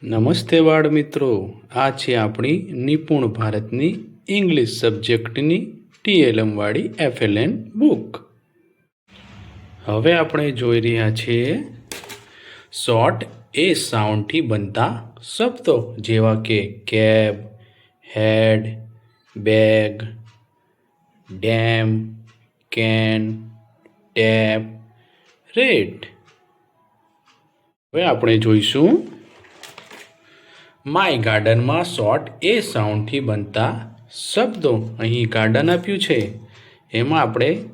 નમસ્તે બાળ મિત્રો, આ છે આપણી નિપુણ ભારતની ઇંગ્લિશ સબ્જેક્ટની TLM વાળી FLN બુક. હવે આપણે જોઈ રહ્યા છીએ શોર્ટ એ સાઉન્ડથી બનતા શબ્દો જેવા કે cab, head, bag, dam, can, tap, rat. હવે આપણે જોઈશું માય ગાર્ડનમાં શોર્ટ એ સાઉન્ડથી બનતા શબ્દો. અહીં ગાર્ડન આપ્યું છે, એમાં આપણે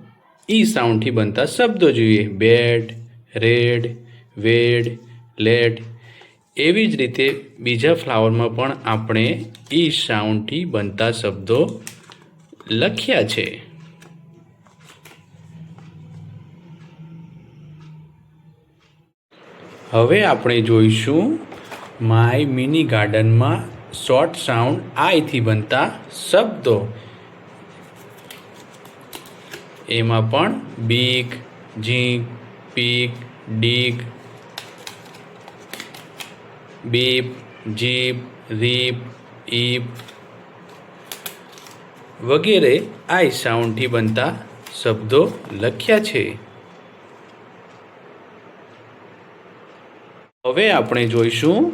ઈ સાઉન્ડથી બનતા શબ્દો જોઈએ. બેડ, રેડ, વેડ, લેડ. એવી જ રીતે બીજા ફ્લાવરમાં પણ આપણે ઈ સાઉન્ડથી બનતા શબ્દો લખ્યા છે. હવે આપણે જોઈશું માય મિની ગાર્ડનમાં શોર્ટ સાઉન્ડ આઈથી બનતા શબ્દો. એમાં પણ બીગ, ઝીંક, પીક, ડીગ, બીપ, જીપ, રીપ, ઈપ વગેરે આઈ સાઉન્ડથી બનતા શબ્દો લખ્યા છે. હવે આપણે જોઈશું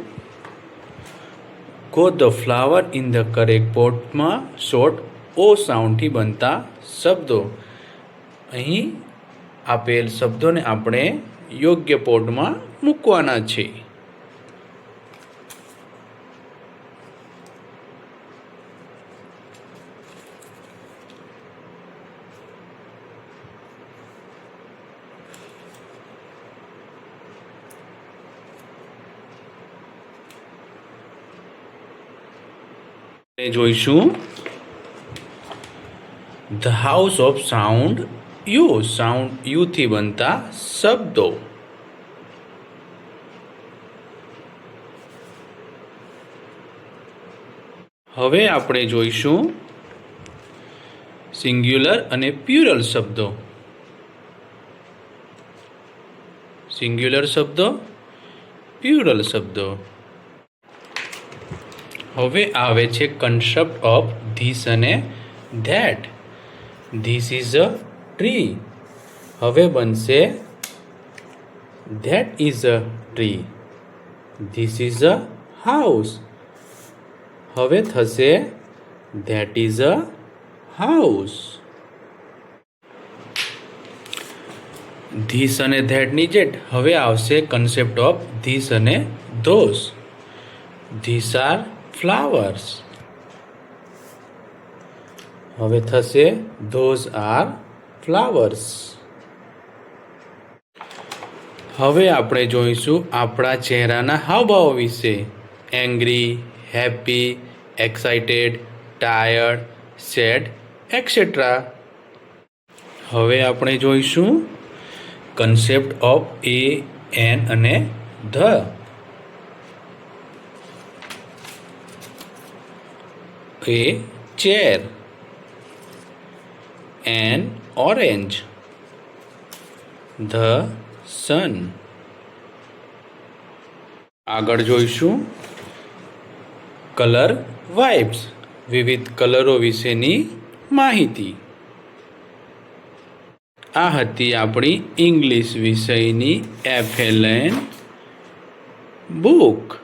go the flower in the correct પોટમાં શોર્ટ ઓ સાઉન્ડથી બનતા શબ્દો. અહીં આપેલ શબ્દોને આપણે યોગ્ય પોટમાં મૂકવાના છે. જોઈશું the house of sound u. Sound યુથી બનતા શબ્દો. હવે આપણે જોઈશું સિંગ્યુલર અને પ્યુરલ શબ્દો. સિંગ્યુલર શબ્દો, પ્યુરલ શબ્દો. હવે આવે છે કન્સેપ્ટ ઓફ ધીસ અને that. This is a tree. હવે બનશે that is a tree. This is a house. હવે થશે that is a house. This અને ધેટની જેટ હવે આવશે કન્સેપ્ટ ઓફ ધીસ અને ધોસ. This are flowers. હવે થશે those are flowers. હવે આપણે જોઈશું આપણા ચહેરાના હાવભાવ વિશે. Angry, happy, excited, tired, sad, etcetera. હવે આપણે જોઈશું કન્સેપ્ટ ઓફ એ, એન અને the. A chair, an orange, the sun. આગળ જોઈશું કલર વાઇબ્સ. વિવિધ કલરો વિશેની માહિતી. આ હતી આપણી ઇંગ્લિશ વિષયની FLN બુક.